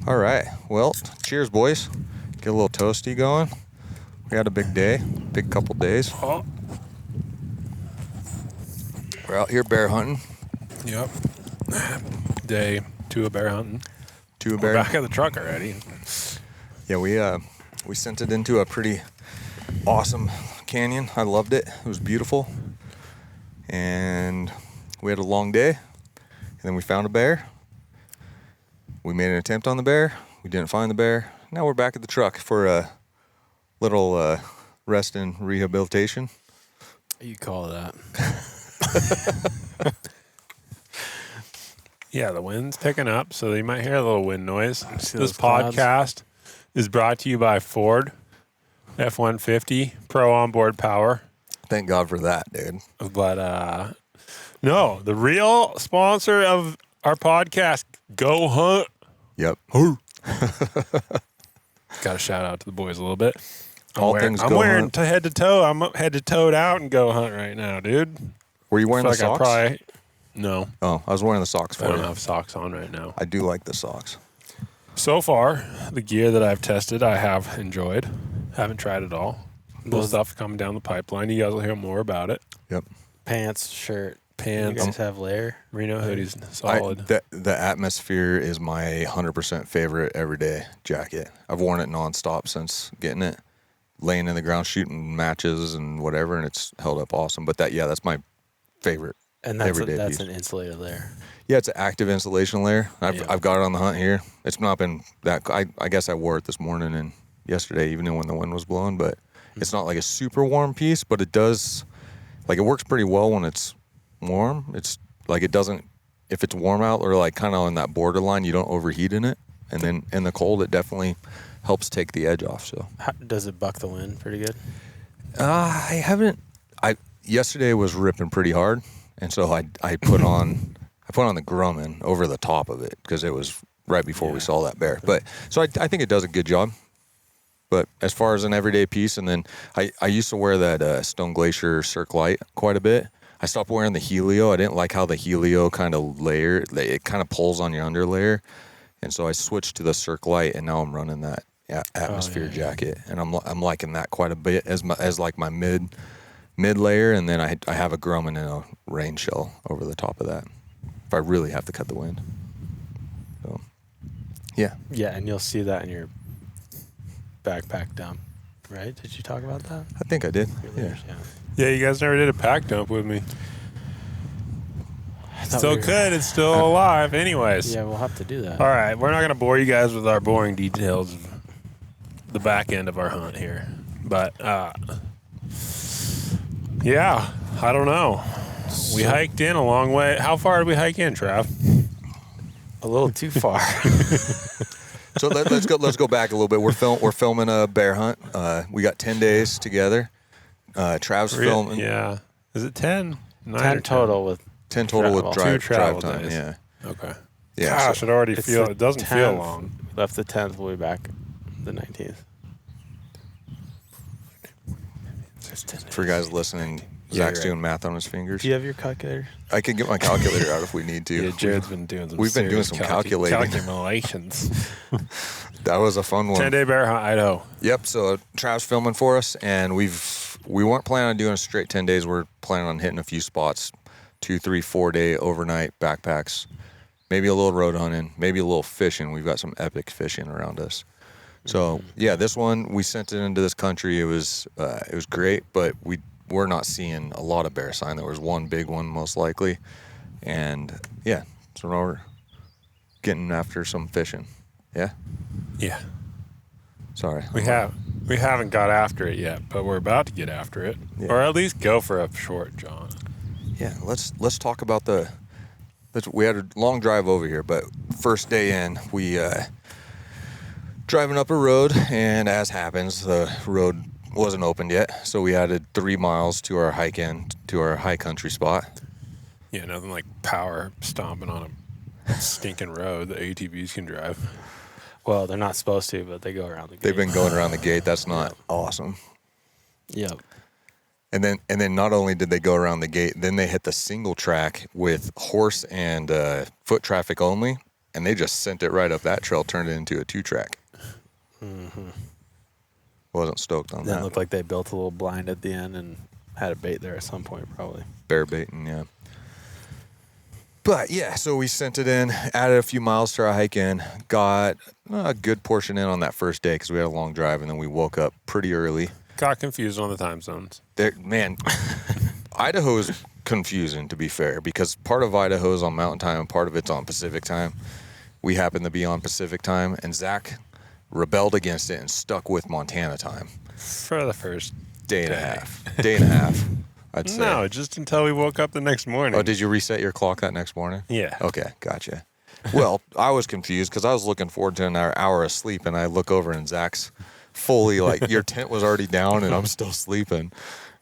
All right. Well, cheers, boys. Get a little toasty going. We had a big day, big couple days. Oh. We're out here bear hunting. Yep. Day 2 of bear hunting. We're back at the truck already. Yeah, we sent it into a pretty awesome canyon. I loved it. It was beautiful. And we had a long day. And then we found a bear. We made an attempt on the bear. We didn't find the bear. Now we're back at the truck for a little rest and rehabilitation. You call that. Yeah, the wind's picking up, so you might hear a little wind noise. This clouds? podcast is brought to you by Ford F-150 Pro Onboard Power. Thank God for that, dude. But no, the real sponsor of our podcast, Go Hunt. Yep. Got to shout out to the boys a little bit. I'm wearing head to toe. I'm head to toed out and Go Hunt right now, dude. Were you wearing the socks? No. Oh, I was wearing the socks for I you. don't have socks on right now. I do like the socks. So far, the gear that I've tested, I have enjoyed. Haven't tried it all. Those stuff coming down the pipeline. You guys will hear more about it. Yep. Pants, shirt. Pants. You guys have layer. Merino hoodies, solid. The Atmosphere is my 100% favorite everyday jacket. I've worn it nonstop since getting it. Laying in the ground, shooting matches and whatever, and it's held up awesome. But that's my favorite. And that's an insulated layer. Yeah, it's an active insulation layer. I've got it on the hunt here. It's not been that. I guess I wore it this morning and yesterday, even when the wind was blowing. But it's not like a super warm piece, but it does. Like, it works pretty well when it's warm. It's like it doesn't. If it's warm out or like kind of on that borderline, you don't overheat in it. And then in the cold, it definitely helps take the edge off. So does it buck the wind pretty good? I haven't. Yesterday was ripping pretty hard. And so I put on the Grumman over the top of it because it was right before we saw that bear. But so I think it does a good job. But as far as an everyday piece, and then I used to wear that Stone Glacier Cirque Light quite a bit. I stopped wearing the Helio. I didn't like how the Helio kind of layer, it kind of pulls on your underlayer. And so I switched to the Cirque Light, and now I'm running that Atmosphere jacket, and I'm liking that quite a bit as like my mid layer, and then I have a Grumman and a rain shell over the top of that if I really have to cut the wind. So, yeah. Yeah, and you'll see that in your backpack dump, right? Did you talk about that? I think I did. Yeah, you guys never did a pack dump with me. Still could. It's still alive. Anyways. Yeah, we'll have to do that. All right. We're not going to bore you guys with our boring details of the back end of our hunt here. But, yeah, I don't know. We hiked in a long way. How far did we hike in, Trav? A little too far. So let's go back a little bit. We're filming a bear hunt. We got 10 days together. Trav's filming. Yeah. Is it 10? 10 total with 10 total with drive time. Days. Yeah. Okay. Yeah. Gosh, it doesn't feel long. Left the 10th, we'll be back the 19th. For you guys listening, Zach's doing math on his fingers. Do you have your calculator? I can get my calculator out if we need to. Yeah, Jared's been doing some. We've been doing some calculations. That was a fun one. 10-day bear hunt, Idaho. Yep. So Trav's filming for us, and we weren't planning on doing a straight 10 days. We're planning on hitting a few spots, 2, 3, 4 day overnight backpacks, maybe a little road hunting, maybe a little fishing. We've got some epic fishing around us. So yeah, this one we sent it into this country. It was great, but we're not seeing a lot of bear sign. There was one big one most likely, and yeah, so now we're getting after some fishing. Yeah. Yeah. Sorry. We haven't got after it yet, but we're about to get after it, or at least go for a short jaunt. Yeah. Let's talk about we had a long drive over here, but first day in, we driving up a road, and as happens, the road wasn't opened yet, so we added 3 miles to our high country spot. Yeah, nothing like power stomping on a stinking road that ATVs can drive. Well, they're not supposed to, but they go around the gate. They've been going around the gate. That's not awesome. Yep. And then not only did they go around the gate, then they hit the single track with horse and foot traffic only, and they just sent it right up that trail, turned it into a 2-track. Wasn't stoked on Then that. it looked like they built a little blind at the end and had a bait there at some point, probably. Bear baiting, yeah. But yeah, so we sent it in, added a few miles to our hike in, got a good portion in on that first day because we had a long drive, and then we woke up pretty early. Got confused on the time zones. Man, Idaho is confusing, to be fair, because part of Idaho is on Mountain Time and part of it's on Pacific Time. We happen to be on Pacific Time, and Zach rebelled against it and stuck with Montana Time. For the first Day and a half, I'd say. No, just until we woke up the next morning. Oh, did you reset your clock that next morning? Yeah. Okay, gotcha. Well, I was confused because I was looking forward to an hour of sleep, and I look over and Zach's fully like, your tent was already down and I'm still sleeping.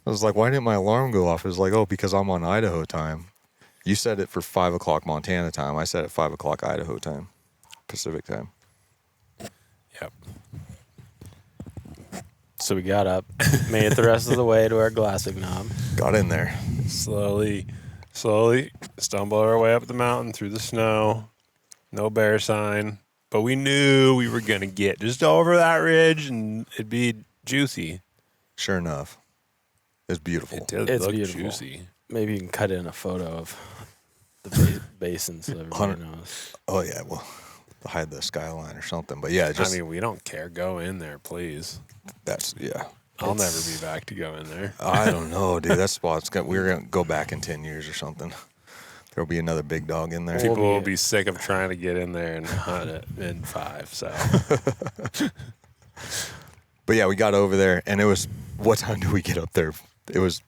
I was like, why didn't my alarm go off? It was like, oh, because I'm on Idaho time. You set it for 5 o'clock Montana time. I set it 5 o'clock Idaho time, Pacific time. Yep. So we got up, made it the rest of the way to our glassing knob. Got in there. Slowly stumbled our way up the mountain through the snow. No bear sign. But we knew we were going to get just over that ridge and it'd be juicy. Sure enough, it's beautiful. It did It's look beautiful. juicy. Maybe you can cut in a photo of the basin so everybody knows. Oh, yeah, well, hide the skyline or something. But yeah, just I mean, we don't care. Go in there, please. that's, yeah. I'll never be back to go in there. I don't know, dude. That spot's we're going to go back in 10 years or something. There'll be another big dog in there. People will be sick of trying to get in there and hunt it in 5. So But yeah, we got over there, and it was, what time did we get up there? It was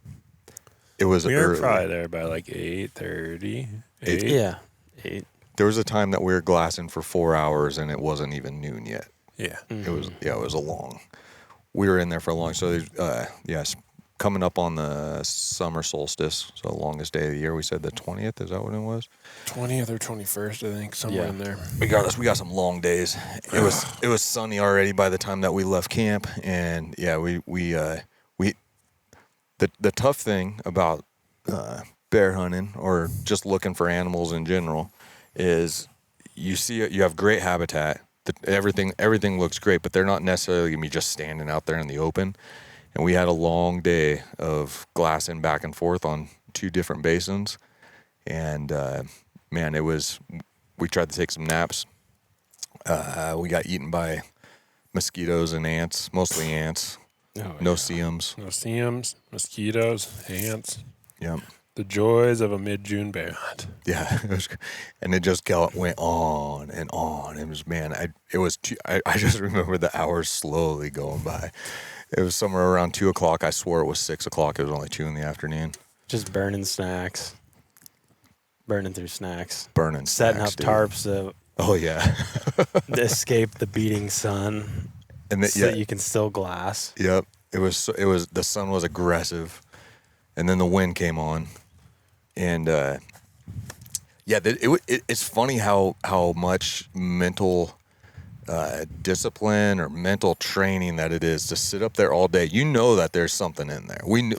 we were early. probably there by like 8:30. Yeah, 8. There was a time that we were glassing for 4 hours, and it wasn't even noon yet. Yeah. It was, it was a long. We were in there for a long. So yes, coming up on the summer solstice, so the longest day of the year. We said the 20th. Is that what it was? 20th or 21st, I think, somewhere in there. We got some long days. It was sunny already by the time that we left camp, and yeah, the tough thing about bear hunting or just looking for animals in general is you have great habitat. Everything looks great, but they're not necessarily gonna be just standing out there in the open. And we had a long day of glassing back and forth on 2 different basins, and man, we tried to take some naps. We got eaten by mosquitoes and ants, mostly ants. No seams. No seams, mosquitoes, ants. Yep. The joys of a mid-June bear hunt. Yeah, and it just went on and on. It was, man, I just remember the hours slowly going by. It was somewhere around 2 o'clock. I swore it was 6 o'clock. It was only 2 in the afternoon. Just burning snacks. Burning through snacks. snacks, Setting up dude. tarps to Oh yeah. escape the beating sun And so that you can still glass. Yep. It was the sun was aggressive, and then the wind came on, and it's funny how much mental discipline or mental training that it is to sit up there all day. You know that there's something in there. We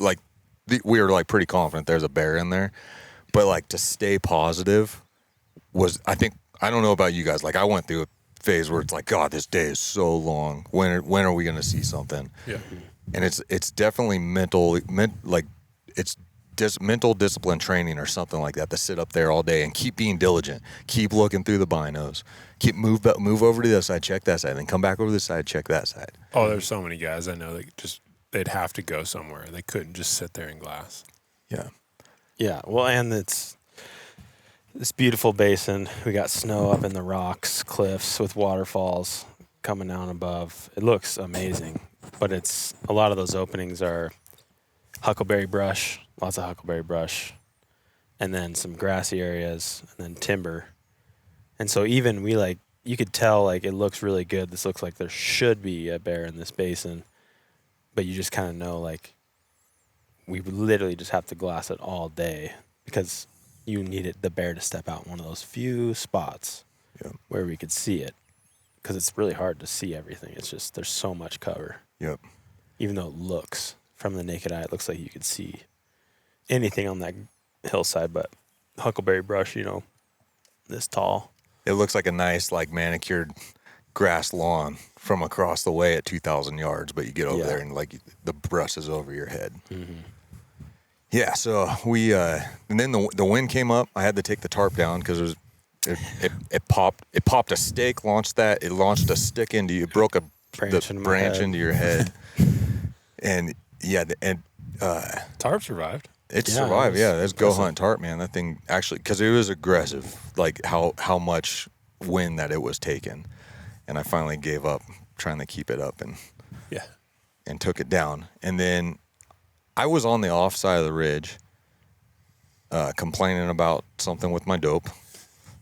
were like pretty confident there's a bear in there, but like to stay positive was, I don't know about you guys. Like I went through a phase where it's like, God, this day is so long. When are we going to see something? Yeah. And it's definitely mental discipline training or something like that, to sit up there all day and keep being diligent, keep looking through the binos, move over to this side, check that side, then come back over to this side, check that side. Oh, there's so many guys I know that they'd have to go somewhere. They couldn't just sit there and glass. Yeah. Yeah, well, and it's this beautiful basin. We got snow up in the rocks, cliffs with waterfalls coming down above. It looks amazing, but a lot of those openings are huckleberry brush, lots of huckleberry brush, and then some grassy areas, and then timber. And so even you could tell, like, it looks really good. This looks like there should be a bear in this basin, but you just kind of know, like, we would literally just have to glass it all day because you needed the bear to step out in one of those few spots where we could see it, because it's really hard to see everything. It's just there's so much cover. Yep. Even though it looks, from the naked eye, it looks like you could see anything on that hillside, but huckleberry brush, this tall. it looks like a nice like manicured grass lawn from across the way at 2,000 yards, but you get over there and like the brush is over your head. Mm-hmm. Yeah, so we and then the wind came up. I had to take the tarp down because it popped a stake, launched a stick into you, it broke a branch into your head, and Tarp survived. It survived. That's go hunt tarp, man. That thing actually, because it was aggressive, like how much wind that it was taking, and I finally gave up trying to keep it up and took it down, and then I was on the off side of the ridge, complaining about something with my dope.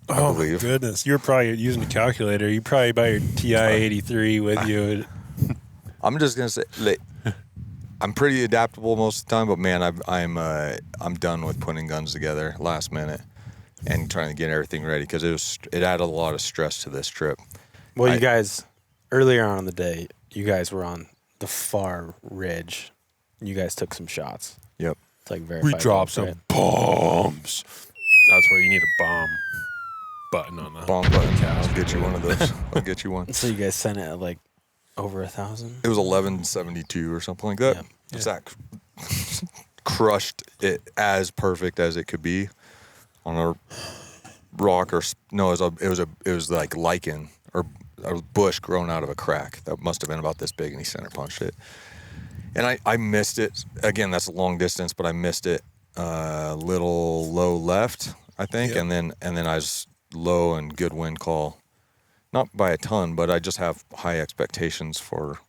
I believe. My goodness, you were probably using a calculator. You probably buy your TI-83 with you. I'm just gonna say, like, I'm pretty adaptable most of the time, but man, I'm done with putting guns together last minute and trying to get everything ready because it added a lot of stress to this trip. Well, you guys earlier on in the day, you guys were on the far ridge. You guys took some shots. Yep. It's like We dropped some bombs. That's where you need a bomb button on the bomb button. I'll get you one of those. I'll get you one. So you guys sent it at like over 1,000? It was 1172 or something like that. Yeah. Zach crushed it as perfect as it could be on a rock it was like lichen or a bush grown out of a crack that must have been about this big, and he center punched it. And I missed it. Again, that's a long distance, but I missed it a little low left, I think, and then I was low and good wind call. Not by a ton, but I just have high expectations for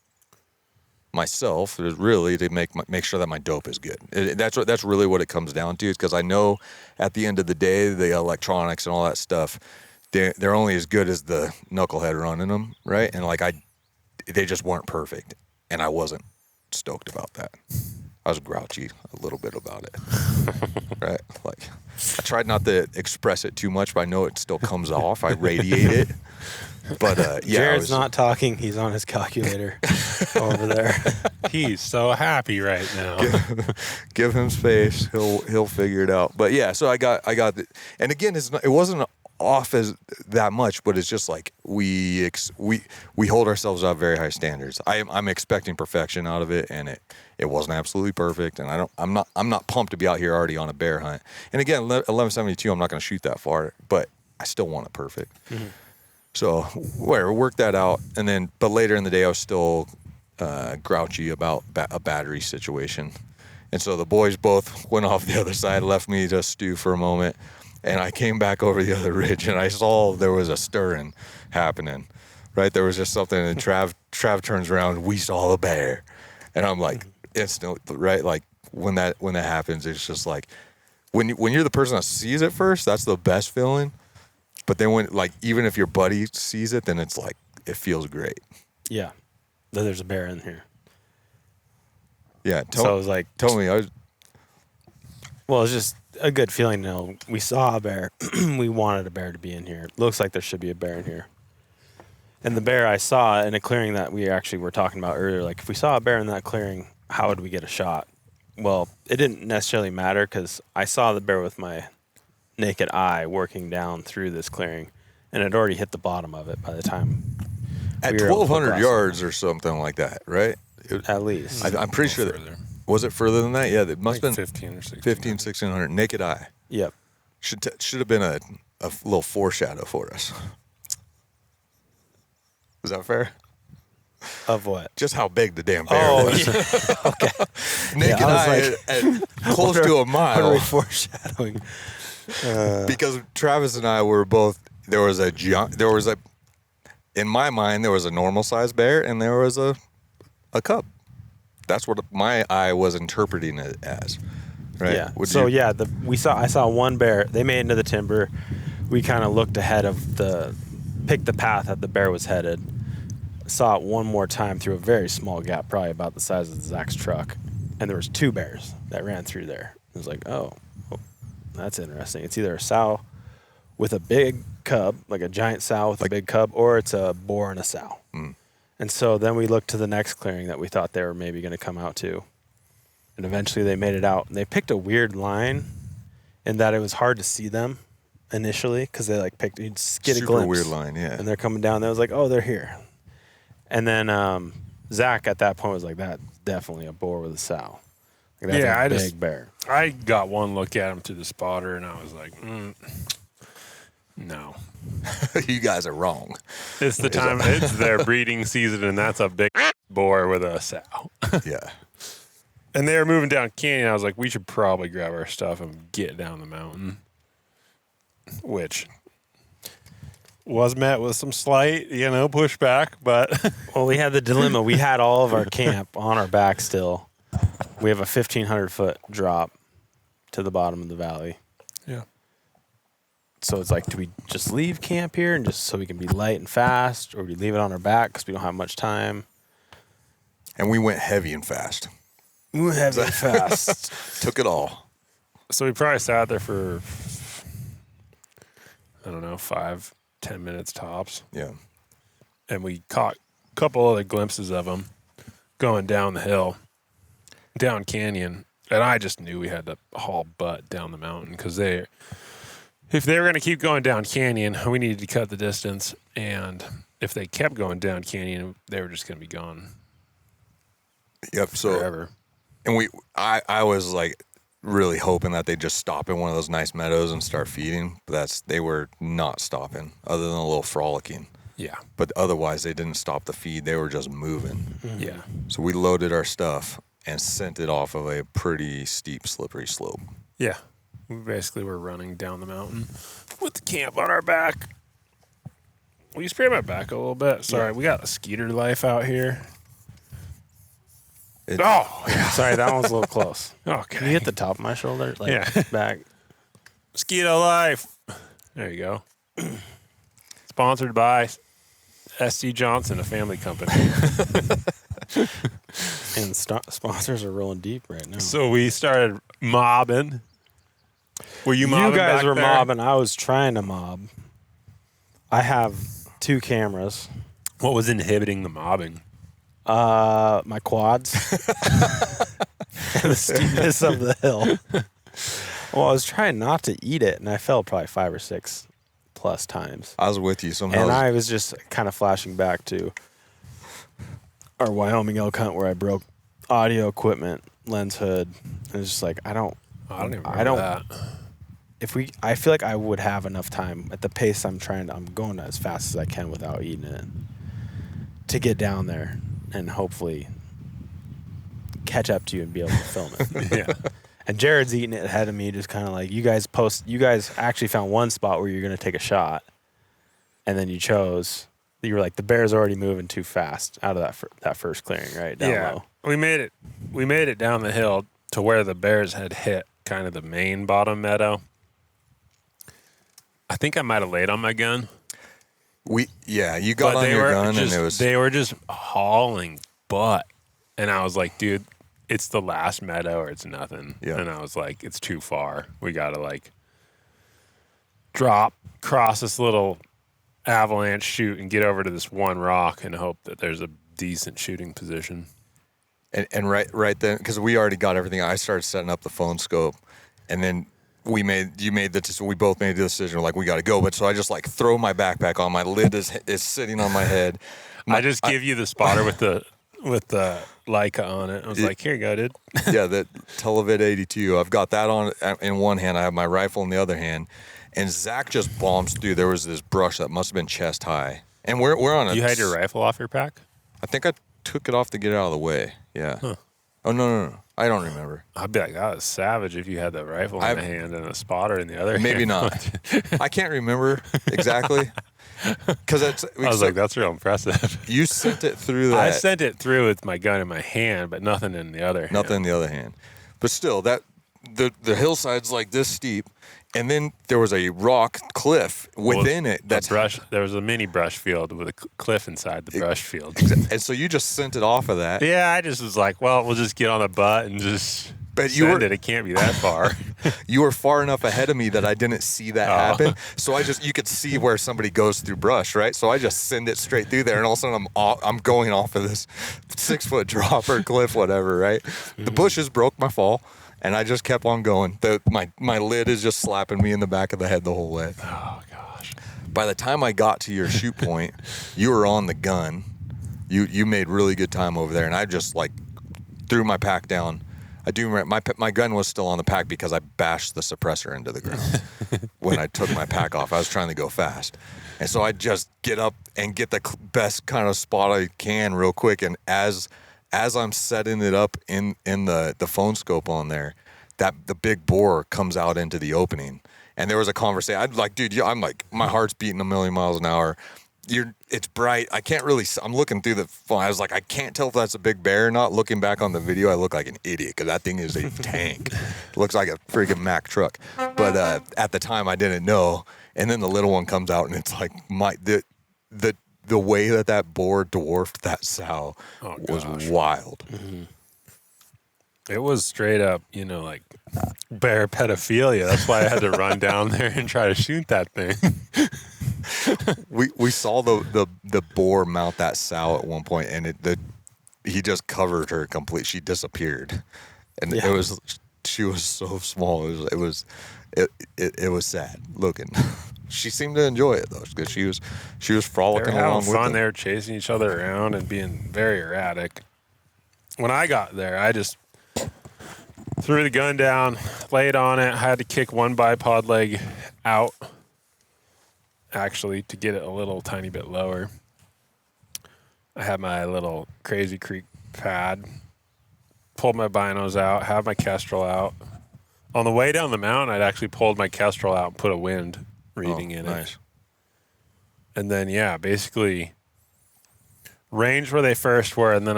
myself. Is really to make sure that my dope is good. That's really what it comes down to. Is because I know at the end of the day, the electronics and all that stuff, they're only as good as the knucklehead running them, right? And like they just weren't perfect, and I wasn't stoked about that. I was grouchy a little bit about it, right? Like I tried not to express it too much, but I know it still comes off. I radiate it. But Jared's not talking. He's on his calculator over there. He's so happy right now. Give him space. He'll figure it out. But yeah, so I got the, and again, it wasn't off as that much, but it's just like we hold ourselves up very high standards. I'm expecting perfection out of it, and it wasn't absolutely perfect, and I'm not pumped to be out here already on a bear hunt. And again, 1172, I'm not going to shoot that far, but I still want it perfect. Mm-hmm. So whatever, worked that out, and then but later in the day I was still grouchy about a battery situation, and so the boys both went off the other side, left me to stew for a moment. And I came back over the other ridge, and I saw there was a stirring happening, right? There was just something, and Trav turns around, we saw a bear. And I'm like, instantly, right? Like, when that happens, it's just like, when you're the person that sees it first, that's the best feeling. But then even if your buddy sees it, then it's like, it feels great. Yeah. There's a bear in here. Yeah. So I was like, tell me, well, it's just a good feeling to know we saw a bear. We wanted a bear to be in here. It looks like there should be a bear in here. And the bear I saw in a clearing that we actually were talking about earlier, like if we saw a bear in that clearing, how would we get a shot? Well, it didn't necessarily matter because I saw the bear with my naked eye working down through this clearing, and it already hit the bottom of it by the time. At 1,200 yards or something like that, right? At least. I'm pretty sure that. Was it further than that? Yeah, it must have been 15 or 16. 1,600. Naked eye. Yep. Should have been a little foreshadow for us. Is that fair? Of what? Just how big the damn bear was. Yeah. Okay. Naked eye at close to a mile. What are we foreshadowing? Because Travis and I were both. In my mind, there was a normal sized bear and there was a cub. That's what my eye was interpreting it as, right? Yeah. I saw one bear. They made it into the timber. We kind of looked ahead of picked the path that the bear was headed. Saw it one more time through a very small gap, probably about the size of Zach's truck, and there was two bears that ran through there. It was like, oh, that's interesting. It's either a sow with a big cub, like a giant sow with a big cub, or it's a boar and a sow. Mm. And so then we looked to the next clearing that we thought they were maybe going to come out to. And eventually they made it out. And they picked a weird line in that it was hard to see them initially because they like picked. You just get a Super glimpse. weird line, yeah. And they're coming down. There was like, oh, they're here. And then Zach at that point was like, that's definitely a boar with a sow. Like, that's Yeah, a big bear. I got one look at him through the spotter, and I was like, no. You guys are wrong. It's the time. It's their breeding season, and that's a big boar with a sow. Yeah. And they were moving down canyon. I was like, we should probably grab our stuff and get down the mountain, which was met with some slight, pushback. But Well, we had the dilemma. We had all of our camp on our back still. We have a 1,500-foot drop to the bottom of the valley. yeah, So it's like, do we just leave camp here and just so we can be light and fast, or do we leave it on our back because we don't have much time? And we went heavy and fast. We went heavy and fast. Took it all. so we probably sat there for, I don't know, 5-10 minutes tops. Yeah. And we caught a couple other glimpses of them going down the hill, down canyon. And I just knew we had to haul butt down the mountain because if they were going to keep going down canyon, we needed to cut the distance. And if they kept going down canyon, they were just going to be gone Yep. So, forever. and I was like really hoping that they'd just stop in one of those nice meadows and start feeding. But they were not stopping other than a little frolicking. Yeah. But otherwise, they didn't stop the feed. They were just moving. Yeah. So we loaded our stuff and sent it off of a pretty steep, slippery slope. Yeah. We basically were running down the mountain with the camp on our back. Will you spray my back a little bit? Sorry, we got a skeeter life out here. Sorry, that one's a little close. Okay. Can you hit the top of my shoulder? Like, Yeah. back. Mosquito Life. There you go. Sponsored by S.C. Johnson, a family company. And sponsors are rolling deep right now. So we started mobbing. Were you mobbing? You guys back were there? mobbing. I was trying to mob. I have 2 cameras. What was inhibiting the mobbing? My quads. And the steepness of the hill. Well, I was trying not to eat it, and I fell probably 5 or 6 plus times. I was with you somehow. And I was just kind of flashing back to our Wyoming elk hunt where I broke audio equipment, lens hood. And it's just like, I don't even remember that. I feel like I would have enough time at the pace I'm going as fast as I can without eating it to get down there and hopefully catch up to you and be able to film it. Yeah. And Jared's eating it ahead of me, just kind of like, you guys actually found one spot where you're going to take a shot, and then you were like, the bear's already moving too fast out of that first clearing, right? Down low. We made it down the hill to where the bears had hit kind of the main bottom meadow. I think I might have laid on my gun. You got on your gun and it was... They were just hauling butt. And I was like, dude, it's the last meadow or it's nothing. Yeah. And I was like, it's too far. We got to like drop, cross this little avalanche chute and get over to this one rock and hope that there's a decent shooting position. And right then, because we already got everything, I started setting up the phone scope, and then we both made the decision, like, we got to go. But so I just like throw my backpack on, my lid is sitting on my head. I just give you the spotter with the Leica on it. I was like, here you go, dude. Yeah, the Televid 82. I've got that on in one hand. I have my rifle in the other hand. And Zach just bombs through. There was this brush that must have been chest high. And we're on You had your rifle off your pack? I think I took it off to get it out of the way. Yeah. Huh. Oh, no. I don't remember. I'd be like, that was savage if you had the rifle in the hand and a spotter in the other maybe hand. Not. I can't remember exactly. Because I was like, that's real impressive. You sent it through that. I sent it through with my gun in my hand, but nothing in the other hand. Nothing in the other hand. But still, the hillside's like this steep, and then there was a rock cliff within it. That's brush. There was a mini brush field with a cliff inside the brush field. And so you just sent it off of that. Yeah, I just was like, well, we'll just get on the butt and just send it. It can't be that far. You were far enough ahead of me that I didn't see that happen. So you could see where somebody goes through brush, right? So I just send it straight through there, and all of a sudden I'm going off of this 6-foot drop or cliff, whatever, right? The bushes broke my fall, And I just kept on going. My lid is just slapping me in the back of the head the whole way. Oh gosh. By the time I got to your shoot point, you were on the gun. You made really good time over there, and I just like threw my pack down. I do remember my gun was still on the pack because I bashed the suppressor into the ground when I took my pack off. I was trying to go fast, and so I just get up and get the best kind of spot I can real quick. And as I'm setting it up in the phone scope on there, that the big bore comes out into the opening, and there was a conversation. I'd like, dude, I'm like, my heart's beating a million miles an hour. It's bright. I can't really. I'm looking through the phone. I was like, I can't tell if that's a big bear or not. Looking back on the video, I look like an idiot because that thing is a tank. It looks like a freaking Mack truck. But at the time, I didn't know. And then the little one comes out, and it's like the way that boar dwarfed that sow was wild. Mm-hmm. It was straight up, like bear pedophilia. That's why I had to run down there and try to shoot that thing. We saw the boar mount that sow at one point, and he just covered her completely. She disappeared, and she was so small. It was sad looking. She seemed to enjoy it though, because she was frolicking along with fun. them. They were chasing each other around and being very erratic. When I got there, I just threw the gun down, laid on it. I had to kick one bipod leg out, actually, to get it a little tiny bit lower. I had my little Crazy Creek pad, pulled my binos out, had my Kestrel out. On the way down the mountain, I'd actually pulled my Kestrel out and put a wind reading in it. And then, basically range where they first were, and then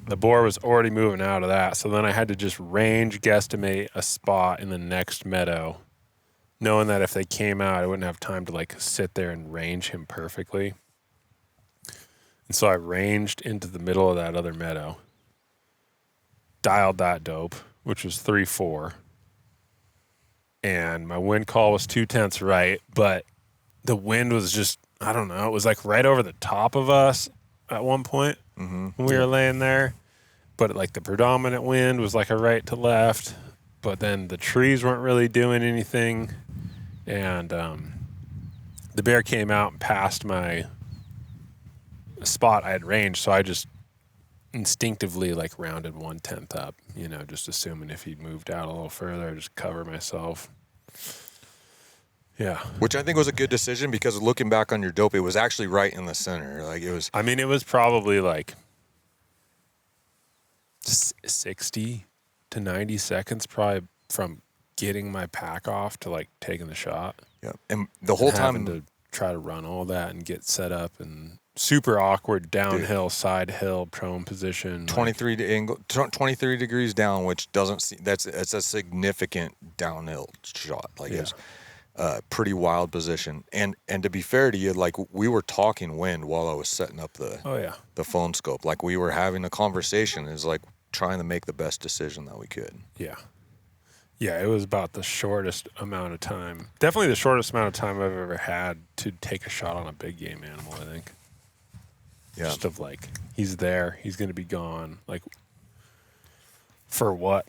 the boar was already moving out of that. So then I had to just range guesstimate a spot in the next meadow, knowing that if they came out, I wouldn't have time to sit there and range him perfectly. And so I ranged into the middle of that other meadow, dialed that dope, which was 3-4. And my wind call was 2/10 right, but the wind was just, I don't know, it was right over the top of us at one point when we were laying there. But the predominant wind was a right to left, but then the trees weren't really doing anything. And the bear came out and passed my spot I had ranged, so I just instinctively rounded 1/10 up, just assuming if he'd moved out a little further, I'd just cover myself. Yeah. Which I think was a good decision, because looking back on your dope, it was actually right in the center. It was probably 60 to 90 seconds probably from getting my pack off to taking the shot. Yeah. And the whole time having to try to run all that and get set up, and super awkward downhill, side hill, prone position. 23 degrees down, which doesn't see, it's a significant downhill shot. It's pretty wild position. And to be fair to you, we were talking wind while I was setting up the phone scope. We were having a conversation. It was trying to make the best decision that we could. Yeah. Yeah, it was about the shortest amount of time. Definitely the shortest amount of time I've ever had to take a shot on a big game animal, I think. Yeah. Just of he's there, he's going to be gone. For what?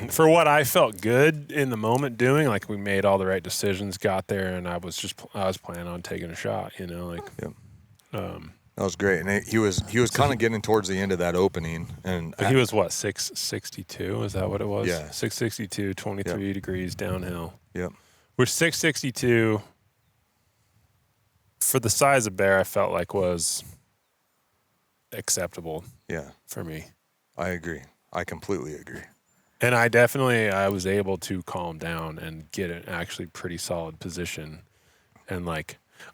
For what I felt good in the moment doing, we made all the right decisions, got there, and I was planning on taking a shot, That was great. And he was kind of getting towards the end of that opening. But he was what, 662? Is that what it was? Yeah. 662, 23 degrees downhill. Yep. Which 662, for the size of bear, I felt was acceptable. Yeah. For me. I agree. I completely agree. And I was able to calm down and get an actually pretty solid position. And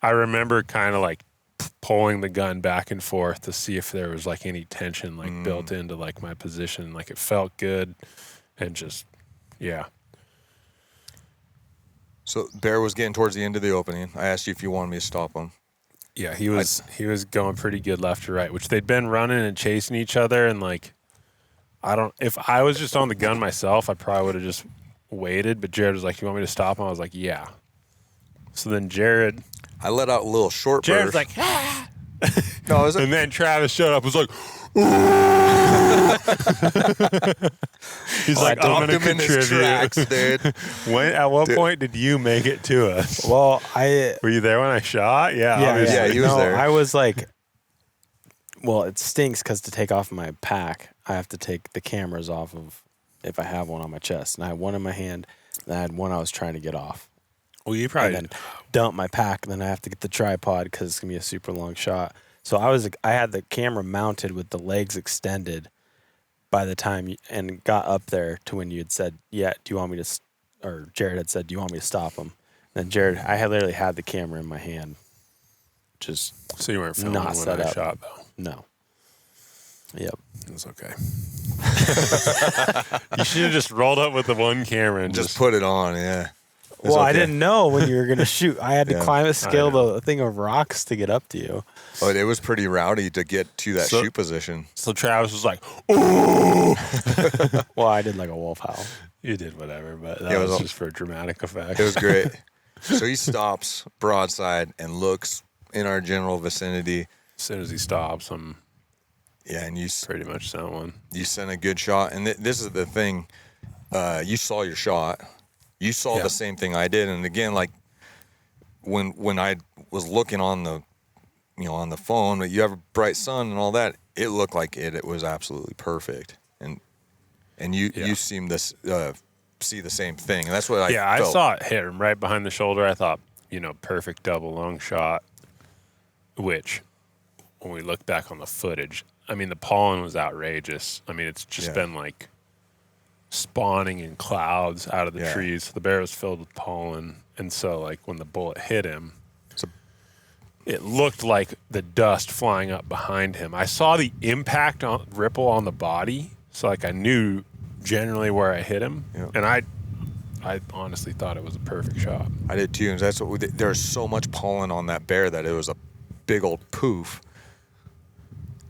I remember kind of pulling the gun back and forth to see if there was any tension built into my position. It felt good, and just, yeah. So bear was getting towards the end of the opening. I asked you if you wanted me to stop him. Yeah, he was going pretty good left to right, which they'd been running and chasing each other, and if I was just on the gun myself, I probably would have just waited. But Jared was like, "You want me to stop him?" I was like, "Yeah." So then Jared, I let out a little short burst. Jared's like, "Ah!" No, it was And then Travis showed up, was like, he's like, I'm going to him in his contribute. tracks, dude. At what point did you make it to us? Well, Were you there when I shot? Yeah, obviously. Yeah, he was there. I was like, well, it stinks because to take off my pack, I have to take the cameras off of if I have one on my chest. And I had one in my hand, and I had one I was trying to get off. Well, you probably And then dump my pack, and then I have to get the tripod because it's going to be a super long shot. So I had the camera mounted with the legs extended by the time and got up there to when you had said, yeah, do you want me to, or Jared had said, do you want me to stop him? And then Jared, I had literally had the camera in my hand. Just So you weren't filming not when set I up. shot, though. No. Yep. It's okay. You should have just rolled up with the one camera and Just put it on, yeah. It's Well, I okay. didn't know when you were going to shoot. I had to Yeah, climb a scale know. the thing of rocks to get up to you. But it was pretty rowdy to get to that So- shoot position. So Travis was like, "Ooh!" Well, I did like a wolf howl. You did whatever, but that Yeah, it was was all- just for dramatic effect. It was great. So he stops broadside and looks in our general vicinity. As soon as he stops, I'm Yeah, and you pretty much sent one. you sent a good shot. And this is the thing. You saw your shot. You saw Yeah. the same thing I did. And again, like when I was looking on the on the phone, but you have a bright sun and all that, it looked like it was absolutely perfect. And you seem to see the same thing. And that's what I I felt. saw it hit him right behind the shoulder. I thought, perfect double lung shot, which when we look back on the footage, I mean, the pollen was outrageous. I mean, it's just been like spawning in clouds out of the Yeah. trees. The bear was filled with pollen. And so, like, when the bullet hit him, it looked like the dust flying up behind him. I saw the impact ripple on the body. So, like, I knew generally where I hit him. Yeah. And I honestly thought it was a perfect shot. I did too. And that's what there's so much pollen on that bear that it was a big old poof.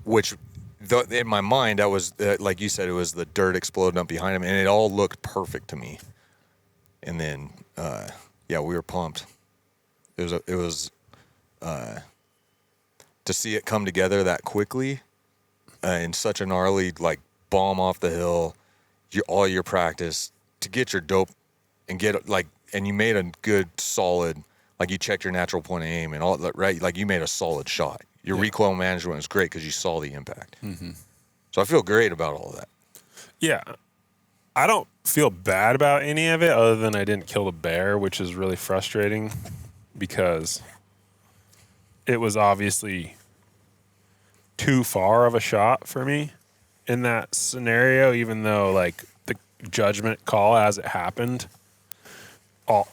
Which, in my mind, that was like you said, it was the dirt exploding up behind him, and it all looked perfect to me. And then, we were pumped. It was to see it come together that quickly, in such a gnarly bomb off the hill. All your practice to get your dope and and you made a good solid, you checked your natural point of aim and all that, right? Like you made a solid shot. Your recoil management was great because you saw the impact. Mm-hmm. So I feel great about all of that. Yeah. I don't feel bad about any of it other than I didn't kill the bear, which is really frustrating because it was obviously too far of a shot for me in that scenario, even though the judgment call as it happened,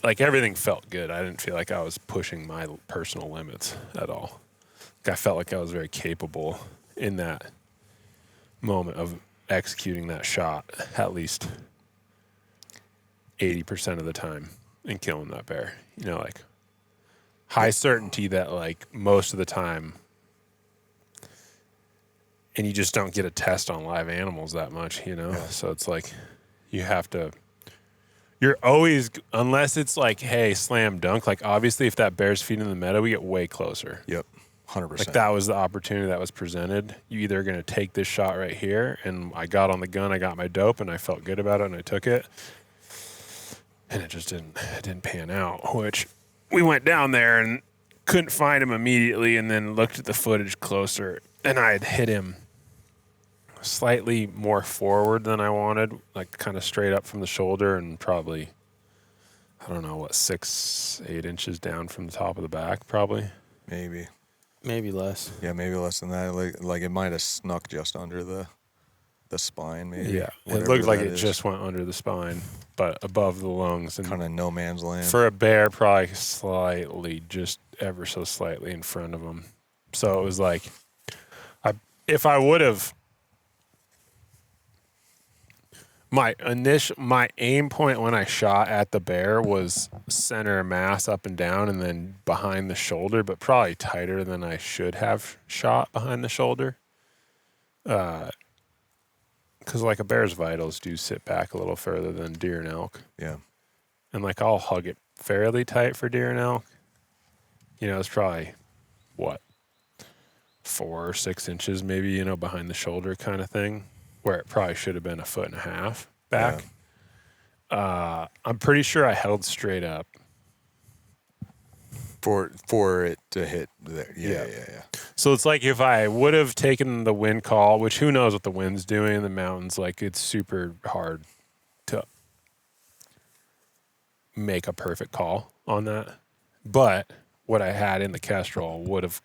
everything felt good. I didn't feel like I was pushing my personal limits at all. I felt like I was very capable in that moment of executing that shot at least 80% of the time and killing that bear. High certainty that most of the time, and you just don't get a test on live animals that much, So it's you have to, you're always, unless it's hey, slam dunk, obviously if that bear's feeding in the meadow, we get way closer. Yep, 100%. That was the opportunity that was presented. You either are going to take this shot right here, and I got on the gun, I got my dope, and I felt good about it, and I took it. And it just didn't pan out, which we went down there and couldn't find him immediately, and then looked at the footage closer, and I had hit him slightly more forward than I wanted, kind of straight up from the shoulder, and probably, 6-8 inches down from the top of the back, probably. Maybe less. Yeah, maybe less than that. Like it might have snuck just under the spine, maybe. Yeah, it Whatever looked like that it is. just went under the spine, but above the lungs. And Kind of no man's land. for a bear, probably slightly, just ever so slightly in front of him. So it was if I would have, my aim point when I shot at the bear was center of mass up and down and then behind the shoulder, but probably tighter than I should have shot behind the shoulder. Because a bear's vitals do sit back a little further than deer and elk. Yeah. And I'll hug it fairly tight for deer and elk. It's probably 4 or 6 inches, maybe, you know, behind the shoulder kind of thing, where it probably should have been 1.5 feet back. I'm pretty sure I held straight up. For it to hit there. Yeah. So it's like if I would have taken the wind call, which who knows what the wind's doing in the mountains, like it's super hard to make a perfect call on that. But what I had in the Kestrel would have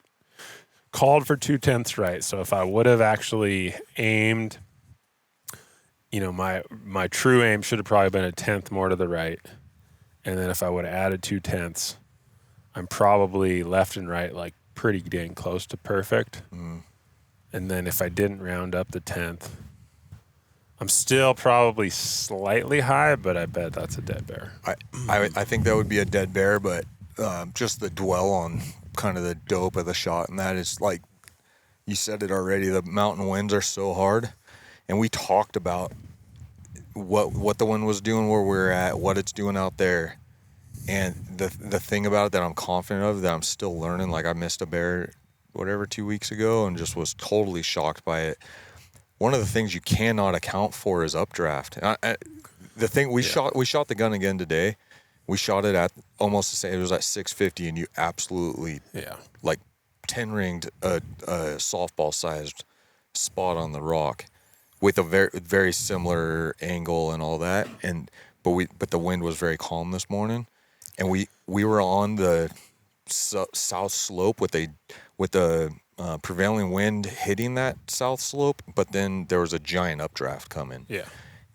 called for 2/10 right. So if I would have actually aimed, you know, my true aim should have probably been 1/10 more to the right. And then if I would have added 2/10, I'm probably left and right like pretty dang close to perfect. And then if I didn't round up the 10th, I'm still probably slightly high, but I bet that's a dead bear. I think that would be a dead bear, but just the dwell on kind of the dope of the shot, and that is like you said it already. The mountain winds are so hard, and we talked about what the wind was doing where we're at, what it's doing out there, and the thing about it that I'm confident of, that I'm still learning. Like I missed a bear, 2 weeks ago, and just was totally shocked by it. One of the things you cannot account for is updraft. The thing we shot the gun again today. We shot it at almost the same. It was at 650, and you absolutely like 10-ringed a softball sized spot on the rock with a very very similar angle and all that. But the wind was very calm this morning, and we were on the south slope with the prevailing wind hitting that south slope, but then there was a giant updraft coming. Yeah.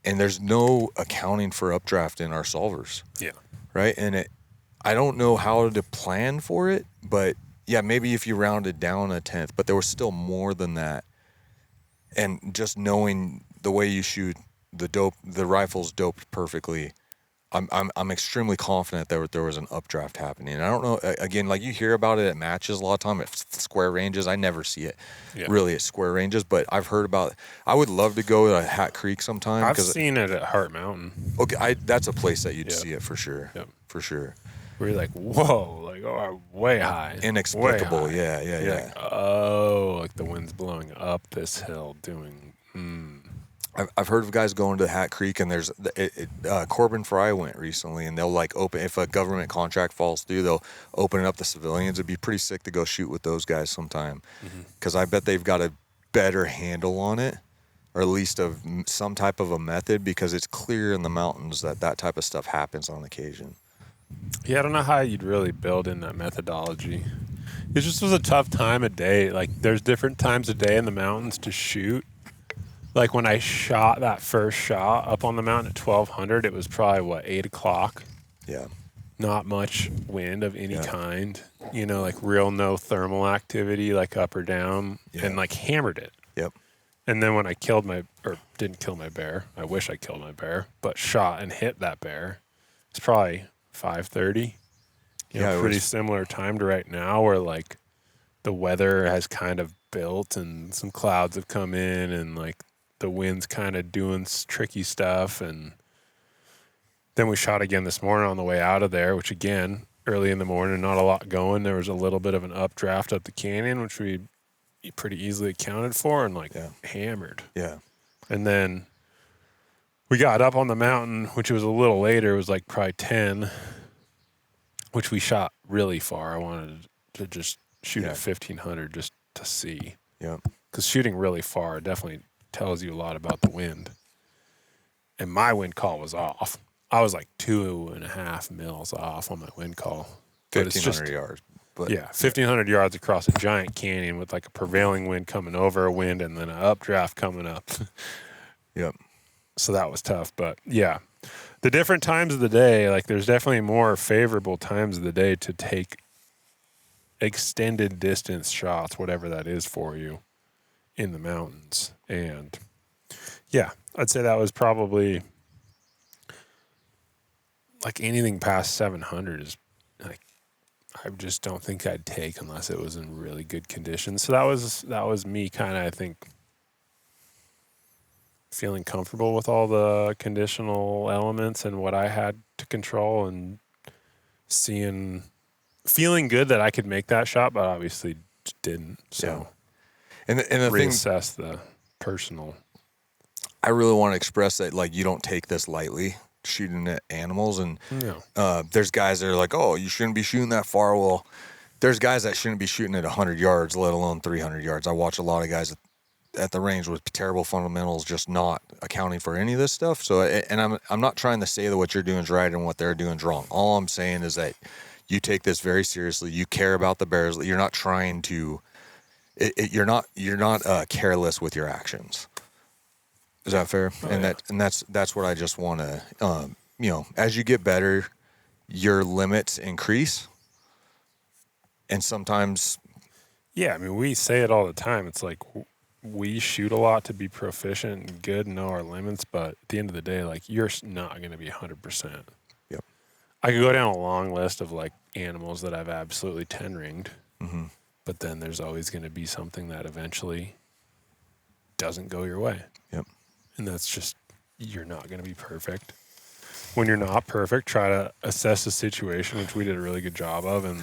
And there's no accounting for updraft in our solvers. Yeah. Right. And I don't know how to plan for it, but yeah, maybe if you rounded down 1/10, but there was still more than that. And just knowing the way you shoot the rifle's doped perfectly, I'm extremely confident that there was an updraft happening. And I don't know, again, like you hear about it at matches a lot of time at square ranges. I never see it really at square ranges, but I've heard about it. I would love to go to Hat Creek sometime. I've seen it at Heart Mountain. Okay, that's a place that you'd see it for sure. Yep. For sure. Where you're like, whoa, like way high. Inexplicable, way high. Yeah. Like, oh, like the wind's blowing up this hill doing, I've heard of guys going to Hat Creek, and there's Corbin Fry went recently, and they'll like open, if a government contract falls through, they'll open it up to civilians. It'd be pretty sick to go shoot with those guys sometime, because I bet they've got a better handle on it, or at least of some type of a method, because it's clear in the mountains that type of stuff happens on occasion. Yeah, I don't know how you'd really build in that methodology. It just was a tough time of day. Like, there's different times of day in the mountains to shoot. Like, when I shot that first shot up on the mountain at 1200, it was probably, 8 o'clock? Yeah. Not much wind of any kind. You know, like real no thermal activity, like up or down, and like hammered it. Yep. And then when I didn't kill my bear, I wish I killed my bear, but shot and hit that bear, it's probably 5:30. Pretty similar time to right now, where like the weather has kind of built and some clouds have come in, and like the wind's kind of doing tricky stuff. And then we shot again this morning on the way out of there, which again, early in the morning, not a lot going. There was a little bit of an updraft up the canyon, which we pretty easily accounted for, and hammered. Yeah. And then we got up on the mountain, which was a little later. It was like probably 10, which we shot really far. I wanted to just shoot at 1500 just to see. Yeah. Because shooting really far definitely tells you a lot about the wind. And my wind call was off. I was like 2.5 mils off on my wind call. 1,500 yards. But 1,500 yards across a giant canyon with like a prevailing wind coming over a wind and then an updraft coming up. Yep. So that was tough. But yeah, the different times of the day, like there's definitely more favorable times of the day to take extended distance shots, whatever that is for you, in the mountains. And yeah, I'd say that was probably like anything past 700 is like, I just don't think I'd take unless it was in really good condition. So that was me kind of, I think, feeling comfortable with all the conditional elements and what I had to control, and feeling good that I could make that shot, but obviously didn't. So And the thing, reassess the personal. I really want to express that, like, you don't take this lightly, shooting at animals. And No. there's guys that are like, oh, you shouldn't be shooting that far. Well, there's guys that shouldn't be shooting at 100 yards, let alone 300 yards. I watch a lot of guys at the range with terrible fundamentals, just not accounting for any of this stuff. So, and I'm not trying to say that what you're doing is right and what they're doing is wrong. All I'm saying is that you take this very seriously. You care about the bears. You're not trying to. You're not careless with your actions. Is that fair? Oh, and yeah. that's what I just want to. As you get better, your limits increase, and sometimes. Yeah, I mean, we say it all the time. It's like we shoot a lot to be proficient and good and know our limits, but at the end of the day, like, you're not going to be 100%. Yep. I could go down a long list of like animals that I've absolutely 10 ringed, Mm-hmm. but then there's always going to be something that eventually doesn't go your way. Yep. And that's just, you're not going to be perfect. When you're not perfect, try to assess the situation, which we did a really good job of, and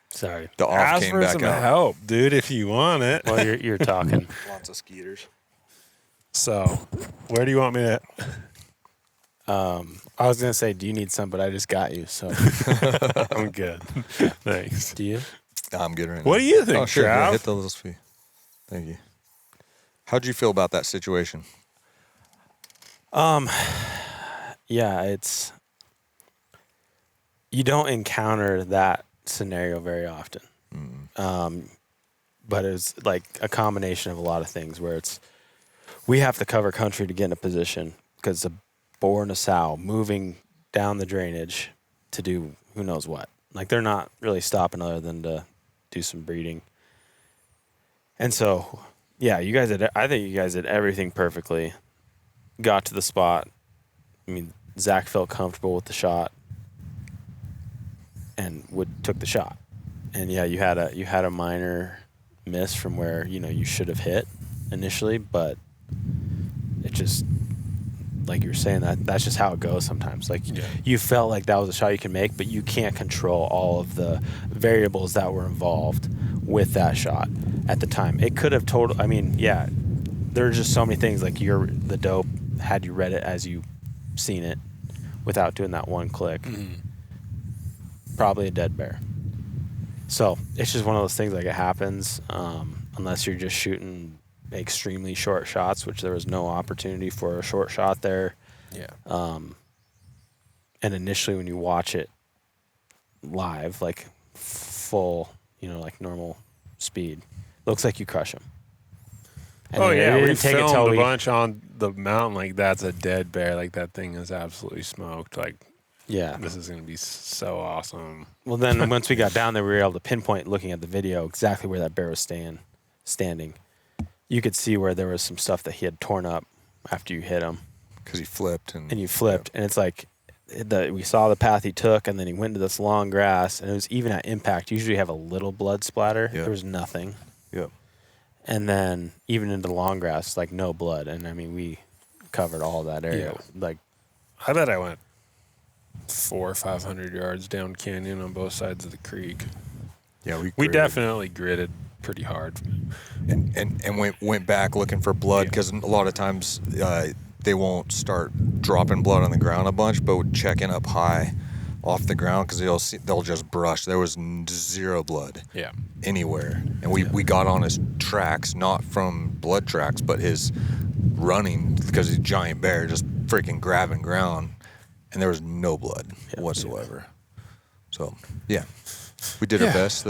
Sorry. The off ask came for back some out. help, dude, if you want it. Well, you're talking. Lots of skeeters. So, where do you want me to? I was gonna say, do you need some? But I just got you. So I'm good. Thanks. do you? I'm good right now. What do you think, Oh, sure. Trav? Yeah, hit the little speed. Thank you. How'd you feel about that situation? Yeah, it's you don't encounter that scenario very often. But it's like a combination of a lot of things where we have to cover country to get in a position because a boar and a sow moving down the drainage to do who knows what. Like, they're not really stopping other than to do some breeding. And so, yeah, I think you guys did everything perfectly. Got to the spot. I mean, Zach felt comfortable with the shot and took the shot. And yeah, you had a minor miss from where, you should have hit initially, but it just, like you were saying, that's just how it goes sometimes. Like, you felt like that was a shot you can make, but you can't control all of the variables that were involved with that shot at the time. It could have there are just so many things. Like, the dope, had you read it as you seen it without doing that one click, probably a dead bear. So it's just one of those things, like, it happens, unless you're just shooting extremely short shots, which there was no opportunity for a short shot there. Yeah. And initially when you watch it live, like full, like normal speed, looks like you crush him. And Oh, yeah. We didn't take it filmed till a bunch on the mountain. Like, that's a dead bear. Like, that thing is absolutely smoked. Like, Yeah. this is going to be so awesome. Well, then once we got down there, we were able to pinpoint, looking at the video, exactly where that bear was standing. You could see where there was some stuff that he had torn up after you hit him. Because he flipped. And You flipped. And it's like, we saw the path he took, and then he went into this long grass, and it was even at impact. Usually you have a little blood splatter. Yep. There was nothing. Yep. And then even into the long grass, like, no blood. And I mean, we covered all that area. Yeah. Like, I bet I went 400 or 500 yards down canyon on both sides of the creek. Yeah, we We gritted. definitely gritted pretty hard. and went back looking for blood, because a lot of times they won't start dropping blood on the ground a bunch, but checking up high off the ground, because they'll just brush. There was zero blood Yeah. anywhere, and we got on his tracks, not from blood tracks, but his running, because he's a giant bear, just freaking grabbing ground, and there was no blood whatsoever. So yeah, we did our best.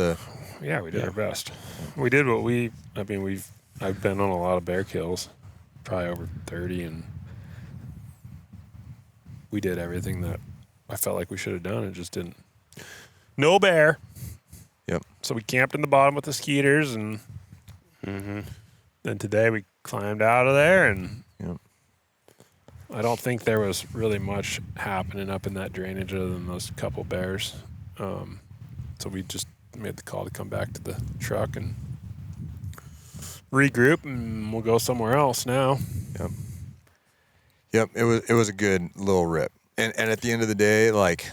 Yeah, we did our best. We did what I've been on a lot of bear kills, probably over 30, and we did everything that I felt like we should have done. It just didn't. No bear. Yep. So we camped in the bottom with the skeeters, and then today we climbed out of there, and Yep. I don't think there was really much happening up in that drainage other than those couple bears. So we just made the call to come back to the truck and regroup, and we'll go somewhere else now. Yep. It was a good little rip, and at the end of the day, like,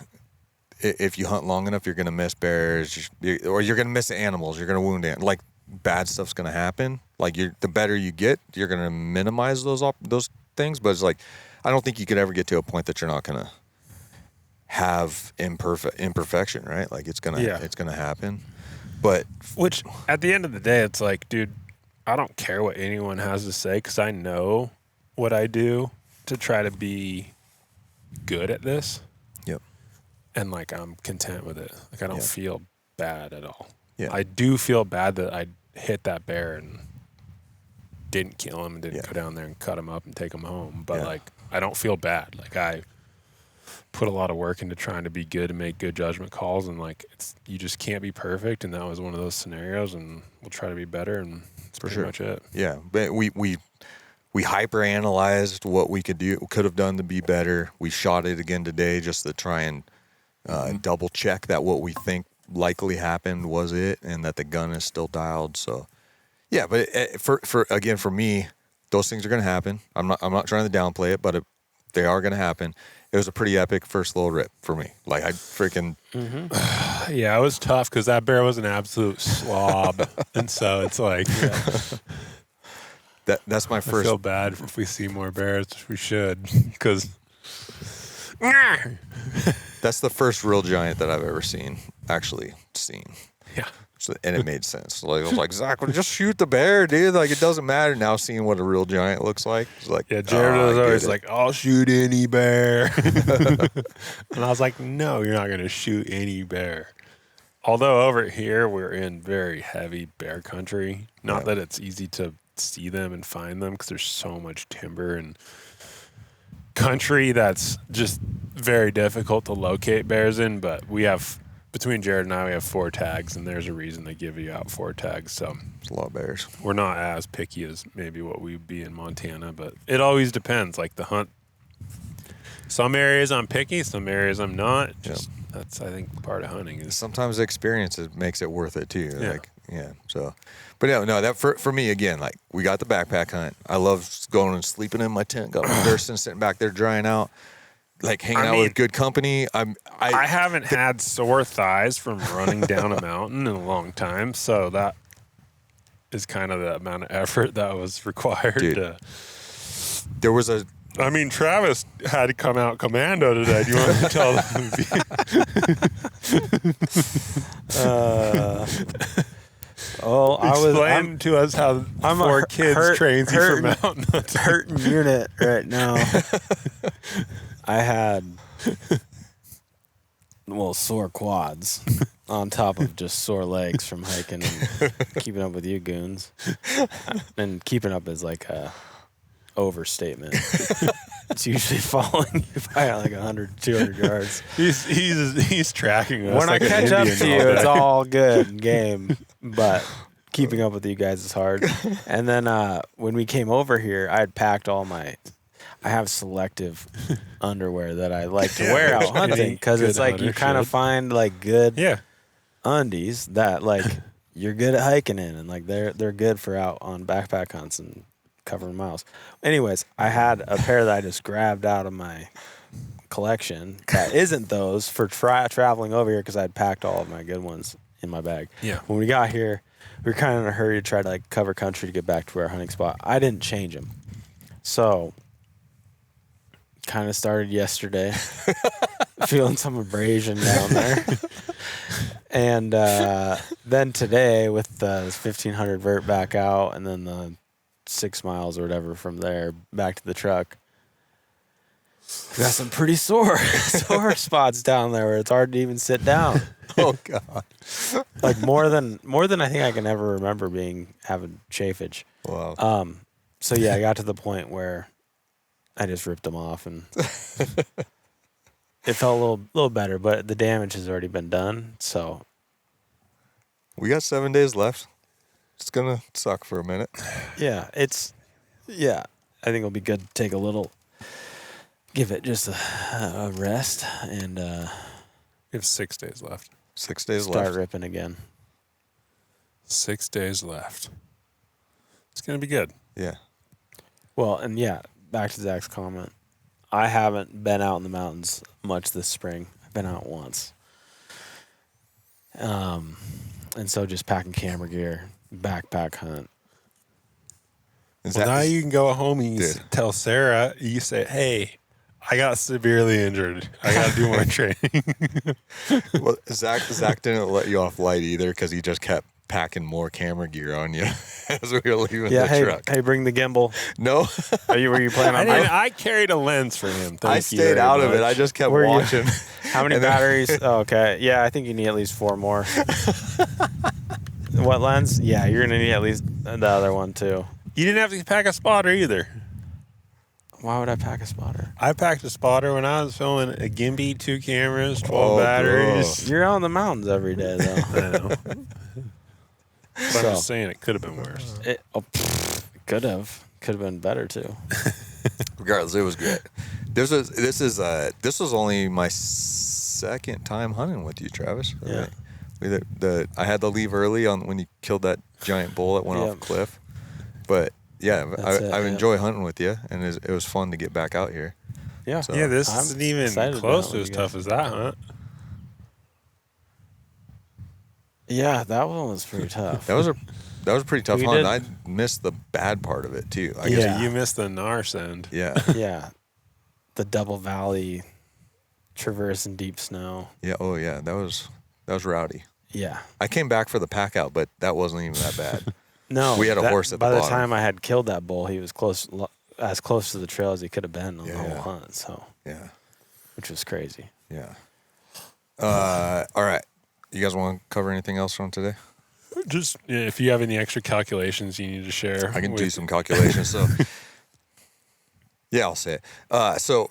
if you hunt long enough, you're gonna miss bears, or you're gonna miss animals. You're gonna wound it. Like bad stuff's gonna happen. Like the better you get, you're gonna minimize those things. But it's like I don't think you could ever get to a point that you're not gonna have imperfection, right? Like it's gonna happen. But which at the end of the day, it's like, dude, I don't care what anyone has to say because I know what I do to try to be good at this. Yep. And like I'm content with it. Like I don't feel bad at all. Yeah. I do feel bad that I hit that bear and didn't kill him and didn't go down there and cut him up and take him home. But like I don't feel bad. Like I put a lot of work into trying to be good and make good judgment calls, and like you just can't be perfect, and that was one of those scenarios, and we'll try to be better, and that's pretty much it. Yeah, but we hyper analyzed what we could have done to be better. We shot it again today just to try and double check that what we think likely happened was it, and that the gun is still dialed. So yeah, but for me, those things are going to happen. I'm not trying to downplay it, but they are going to happen. It was a pretty epic first little rip for me. Like I freaking yeah, it was tough because that bear was an absolute slob, and so it's like that's my first. I feel bad if we see more bears. We should, because that's the first real giant that I've ever seen. Yeah. So, and it made sense. Like, I was like, Zach, well, just shoot the bear, dude. Like, it doesn't matter now seeing what a real giant looks like. It's like, yeah, Jared was always like, I'll shoot any bear. And I was like, no, you're not going to shoot any bear. Although over here, we're in very heavy bear country. Not that it's easy to see them and find them because there's so much timber and country that's just very difficult to locate bears in. But we have... Between Jared and I, we have 4 tags, and there's a reason they give you out 4 tags. So it's a lot of bears. We're not as picky as maybe what we'd be in Montana, but it always depends. Like the hunt, some areas I'm picky, some areas I'm not. Just that's I think part of hunting is sometimes the experience makes it worth it too. Yeah. Like So, but no, that for me again. Like we got the backpack hunt. I love going and sleeping in my tent. Got my Thurston sitting back there drying out. Like hanging out with good company. I haven't had sore thighs from running down a mountain in a long time, so that is kind of the amount of effort that was required. Dude, there was I mean, Travis had to come out commando today. Do you want to tell them? Explain to us how I'm 4 kids trains you for mountain hunting. Hurting unit right now. I had sore quads on top of just sore legs from hiking and keeping up with you goons. And keeping up is like a overstatement. It's usually following you by like 100, 200 yards. He's tracking us. When like I catch up to you, it's all good game, but keeping up with you guys is hard. And then when we came over here, I had packed I have selective underwear that I like to wear out hunting because it's like you kind of find like good undies that like you're good at hiking in, and like they're good for out on backpack hunts and covering miles. Anyways, I had a pair that I just grabbed out of my collection that isn't those for traveling over here because I had packed all of my good ones in my bag. Yeah. When we got here, we were kind of in a hurry to try to like cover country to get back to our hunting spot. I didn't change them, so kind of started yesterday, feeling some abrasion down there, and then today with the 1500 vert back out, and then the 6 miles or whatever from there back to the truck. Got some pretty sore spots down there where it's hard to even sit down. Oh God! Like more than I think I can ever remember having chafage. Wow. So yeah, I got to the point where I just ripped them off, and it felt a little better, but the damage has already been done. So we got 7 days left. It's gonna suck for a minute. Yeah, I think it'll be good to take give it just a rest, and We have 6 days left. 6 days start left. ripping again. 6 days left. It's gonna be good. Yeah. Well, and back to Zach's comment. I haven't been out in the mountains much this spring. I've been out once. And so just packing camera gear, backpack hunt. Well, now you can go home and you tell Sarah, you say, hey, I got severely injured. I got to do more training. Well, Zach didn't let you off light either because he just kept packing more camera gear on you as we were leaving the truck. Hey, bring the gimbal. No. Were you planning on? I carried a lens for him. I stayed out of it. I just kept watching. How many batteries? Oh, okay. Yeah, I think you need at least 4 more. What lens? Yeah, you're going to need at least the other one too. You didn't have to pack a spotter either. Why would I pack a spotter? I packed a spotter when I was filming a gimbal, 2 cameras, 12 batteries. Bro. You're out in the mountains every day, though. I know. But I'm just saying it could have been worse. It could have. Could have been better, too. Regardless, it was great. This was only my second time hunting with you, Travis. Yeah. I had to leave early on when you killed that giant bull that went off a cliff. But yeah, I enjoy hunting with you, and it was fun to get back out here. Yeah, so, yeah. This isn't even close to as tough as that hunt. Yeah, that one was pretty tough. That was a pretty tough hunt. I missed the bad part of it too. I guess you missed the Nars end. Yeah, yeah, the double valley, traverse in deep snow. Yeah. Oh yeah, that was rowdy. Yeah, I came back for the pack out, but that wasn't even that bad. No, we had a horse at the bottom. By the time I had killed that bull, he was as close to the trail as he could have been on the whole hunt. So yeah, which was crazy. Yeah. All right. You guys want to cover anything else from today? Just if you have any extra calculations you need to share. I can do some calculations. So yeah, I'll say it. So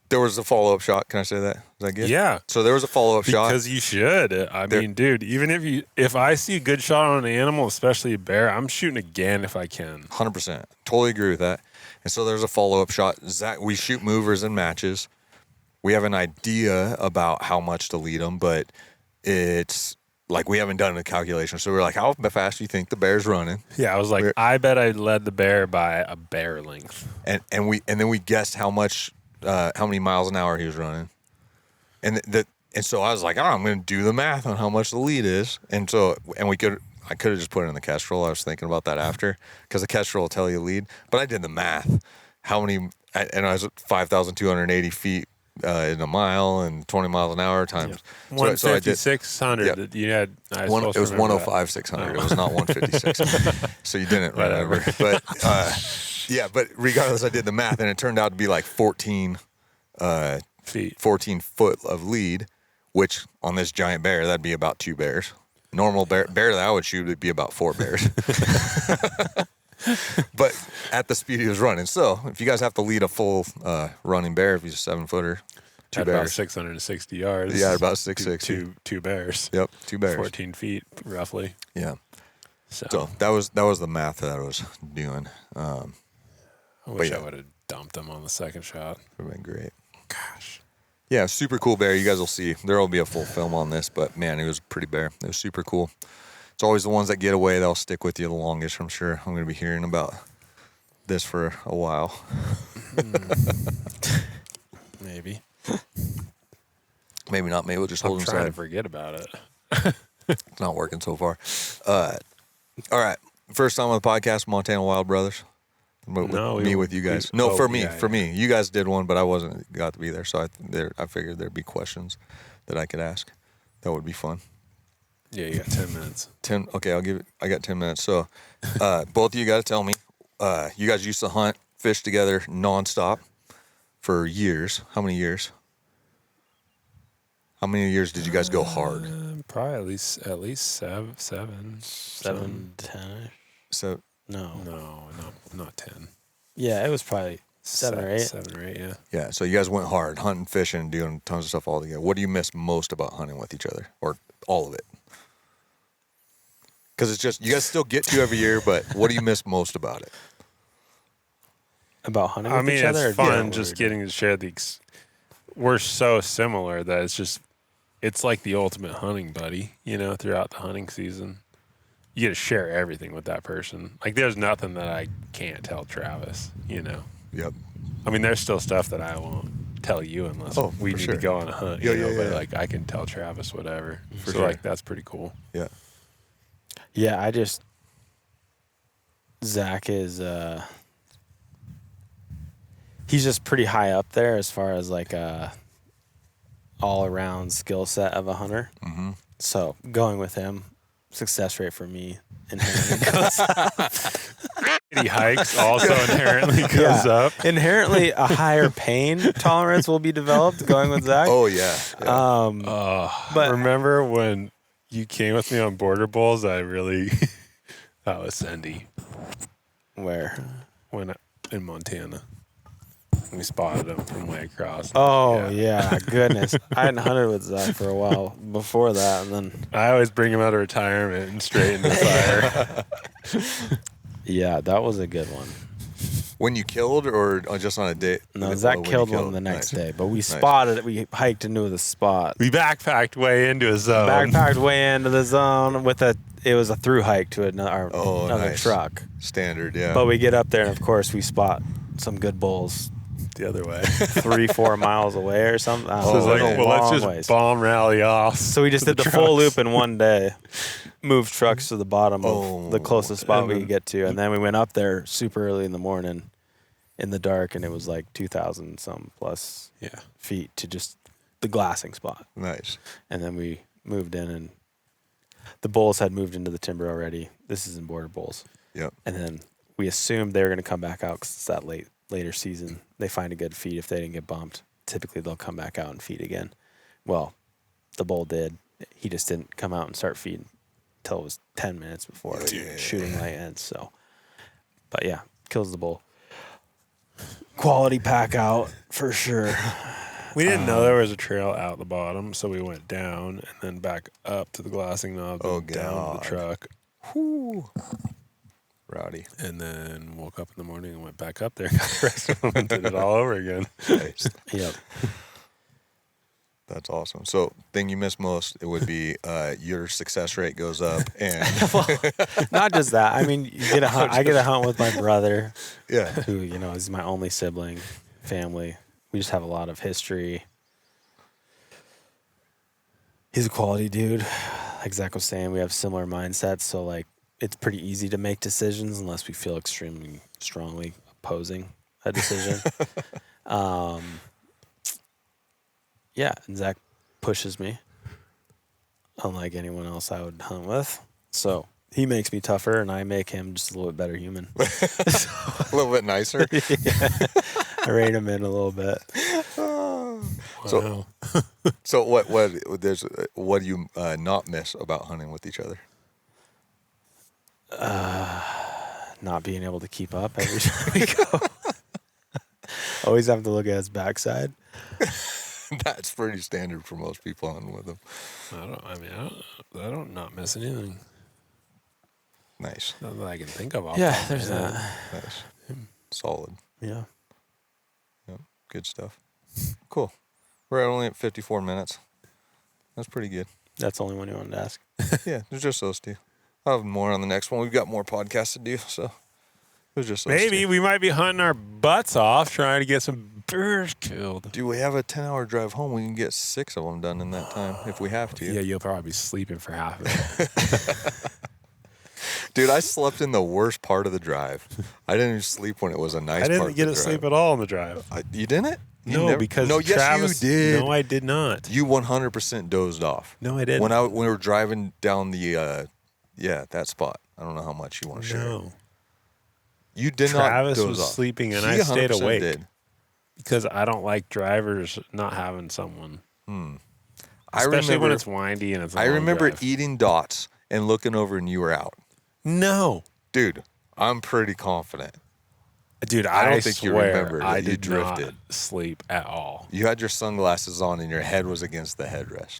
there was a follow-up shot. Can I say that? Is that good? Yeah. So there was a follow-up shot. Because you should. I mean, dude, even if I see a good shot on an animal, especially a bear, I'm shooting again if I can. 100%. Totally agree with that. And so there's a follow-up shot. Zach, we shoot movers and matches. We have an idea about how much to lead them, but it's like we haven't done a calculation. So we're like, how fast do you think the bear's running? Yeah, I was like, I bet I led the bear by a bear length. And then we guessed how many miles an hour he was running. And so I was like, I'm going to do the math on how much the lead is. And I could have just put it in the Kestrel. I was thinking about that after, because the Kestrel will tell you lead. But I did the math. And I was at 5,280 feet in a mile and 20 miles an hour times. Yeah. 150,600. You had. It was 105,600. It was not 156. So you didn't remember. But yeah, but regardless, I did the math, and it turned out to be like 14 feet, 14 foot of lead, which on this giant bear, that'd be about 2 bears. Normal bear that I would shoot would be about 4 bears. But at the speed he was running. So if you guys have to lead a full running bear, if he's a 7-footer, 2 bears. About 660 yards. Yeah, about 660. Two bears. Yep, 2 bears. 14 feet, roughly. Yeah. So that was the math that I was doing. I wish I would have dumped them on the second shot. Would have been great. Gosh. Yeah, super cool bear. You guys will see. There will be a full film on this, but man, it was a pretty bear. It was super cool. It's always the ones that get away that'll stick with you the longest. I'm sure I'm going to be hearing about this for a while. Maybe. Maybe not. Maybe we'll just hold inside. I'm trying to forget about it. It's not working so far. All right. First time on the podcast, Montana Wild Brothers. With you guys. For me. You guys did one, but I wasn't got to be there, so I figured there'd be questions that I could ask. That would be fun. Yeah, you got 10 minutes. 10. Okay, I got 10 minutes. So, both of you got to tell me. You guys used to hunt, fish together nonstop for years. How many years? How many years did you guys go hard? Probably at least seven, 10-ish. So no, not 10. Yeah, it was probably 7 or 8. 7 or 8, yeah. Yeah, so you guys went hard, hunting, fishing, doing tons of stuff all together. What do you miss most about hunting with each other, or all of it? Because it's just, you guys still get to every year, but what do you miss most about it? About hunting with each other? It's fun just getting to share we're so similar that it's like the ultimate hunting buddy, throughout the hunting season. You get to share everything with that person. Like, there's nothing that I can't tell Travis, Yep. I mean, there's still stuff that I won't tell you unless we need to go on a hunt. Yeah, you know, yeah, but yeah. like I can tell Travis whatever. For so sure. like that's pretty cool. Yeah. Yeah, Zach is he's just pretty high up there as far as like a all around skill set of a hunter. Mm-hmm. So going with him, success rate for me inherently goes up. He hikes also inherently goes up. Inherently a higher pain tolerance will be developed going with Zach. Oh yeah. But remember when you came with me on border bulls? I really that was Cindy where? when in Montana. We spotted him from way across. Oh yeah, goodness! I hadn't hunted with Zach for a while before that, and then I always bring him out of retirement and straight into fire. yeah, that was a good one. When you killed or just on a date? No, When Zach you killed one the next Nice. day, but we spotted it. We hiked into the spot. We backpacked way into a zone. Backpacked way into the zone with it was a through hike to another nice. truck. Standard, yeah. But we get up there and of course we spot some good bulls the other way. 3-4 miles away or something. Oh, So it's like, it was a well, let's long just ways. bomb rally off. So we just to did the full trucks. loop in one day. Moved trucks to the bottom of the closest spot and we then- could get to, and then we went up there super early in the morning, in the dark, and it was like 2,000 some plus Yeah. feet to just the glassing spot. Nice. And then we moved in, and the bulls had moved into the timber already. This is in border bulls. Yep. And then we assumed they were going to come back out because it's that later season. They find a good feed if they didn't get bumped. Typically, they'll come back out and feed again. Well, the bull did. He just didn't come out and start feeding until it was 10 minutes before shooting light ends. So, but yeah, kills the bull. Quality pack out for sure. We didn't know there was a trail out the bottom, so we went down and then back up to the glassing knob Oh, and down to God. the truck. Whew. Rowdy. And then woke up in the morning and went back up there, got the rest of them, and did it all over again. Nice. Yep. That's awesome. So, thing you miss most, it would be your success rate goes up, and Not just that. I mean, you get a hunt. I get a hunt with my brother, yeah, who is my only sibling, family. We just have a lot of history. He's a quality dude. Like Zach was saying, we have similar mindsets, so like it's pretty easy to make decisions unless we feel extremely strongly opposing a decision. Yeah, and Zach pushes me, unlike anyone else I would hunt with. So he makes me tougher, and I make him just a little bit better human. a little bit nicer. I rein him in a little bit. So, so what do you not miss about hunting with each other? Not being able to keep up every time we go. Always have to look at his backside. That's pretty standard for most people hunting with them. I don't not miss anything. Nice, Not that I can think of. Yeah, there's that. nice, solid. Yeah. Yep, good stuff. Cool. We're only at 54 minutes. That's pretty good. That's the only one you wanted to ask. Yeah, there's just those two. I'll have more on the next one. We've got more podcasts to do, so there's just those Maybe two. we might be hunting our butts off trying to get some birds killed. Do we have a 10-hour drive home? We can get 6 of them done in that time if we have to. Yeah, you'll probably be sleeping for half of it. Dude, I slept in the worst part of the drive. I didn't even sleep when it was a nice I part didn't of get the to drive. sleep at all on the drive. You didn't? You No, never- because no, yes, Travis, you did. No, I did not. You 100% dozed off. No, I didn't. When we were driving down the, that spot. I don't know how much you want to share. No. You did Travis not doze was off. sleeping and He I stayed 100% awake. did. Because I don't like drivers not having someone. I Especially remember, when it's windy and it's a I long remember drive. eating dots and looking over and you were out. No. Dude, I'm pretty confident. Dude, I don't I think you swear remember that I you did drifted. not sleep at all. You had your sunglasses on and your head was against the headrest.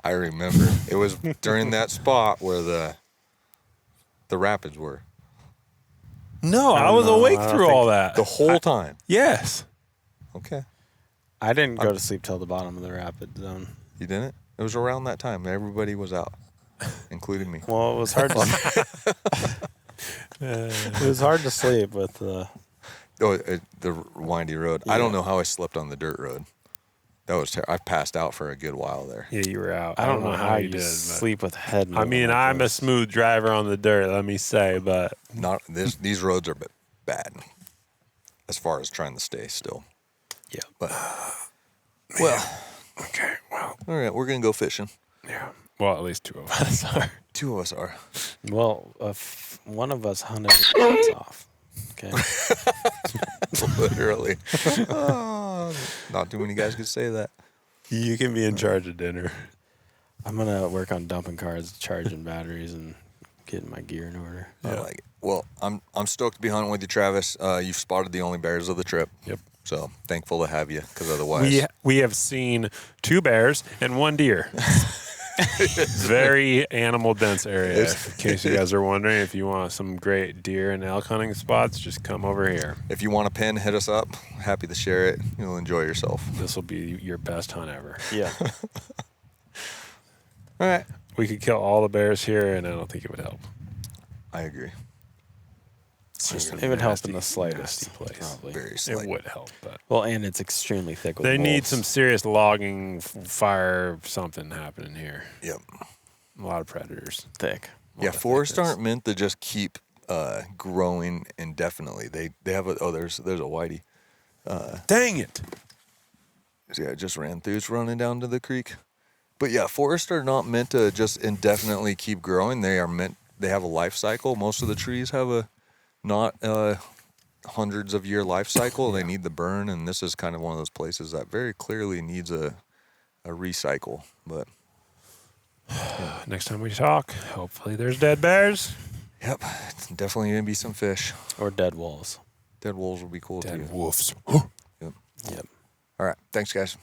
I remember. It was during that spot where the rapids were. No, I don't was know. awake I don't through think- all that. The whole time. Yes. Okay. I didn't go to sleep till the bottom of the rapid zone. You didn't? It was around that time. Everybody was out, including me. Well, it was hard to it was hard to sleep with Oh, the windy road. I don't know how I slept on the dirt road. That was terrible. I passed out for a good while there. Yeah, you were out. I don't know how you you did. sleep with head. I mean, moving like I'm a this. smooth driver on the dirt, let me say, but Not this. These roads are bad as far as trying to stay still. Yeah. But well, okay, well, all right, we're gonna go fishing. yeah. Well, at least two of us are. 2 of us are. Well, if one of us hunted his off. Okay. Literally. Oh, not too many guys could say that. You can be in charge of dinner. I'm gonna work on dumping cars, charging batteries, and getting my gear in order. I like it. Well, I'm stoked to be hunting with you, Travis. You've spotted the only bears of the trip. Yep. So thankful to have you, because otherwise, We have seen 2 bears and 1 deer. Very animal dense area. In case you guys are wondering, if you want some great deer and elk hunting spots, just come over here. if you want a pin, hit us up. Happy to share it. You'll enjoy yourself. This will be your best hunt ever. Yeah. All right. We could kill all the bears here, and I don't think it would help. I agree. It's just It would help in the nasty slightest, place. probably. Very It slight. would help, but Well, and it's extremely thick with they need wolves. some serious logging, fire, something happening here. Yep. A lot of predators. thick. A lot Yeah, of forests thickness. aren't meant to just keep growing indefinitely. They have there's a whitey. Dang it! Yeah, it just ran through. It's running down to the creek. But yeah, forests are not meant to just indefinitely keep growing. They have a life cycle. Most of the trees have a not hundreds of year life cycle. They need the burn, and this is kind of one of those places that very clearly needs a recycle. But Next time we talk, hopefully there's dead bears. yep, it's definitely gonna be some fish. Or dead wolves. Dead wolves would be cool too. Dead wolves. Yep. Yep. All right, thanks guys.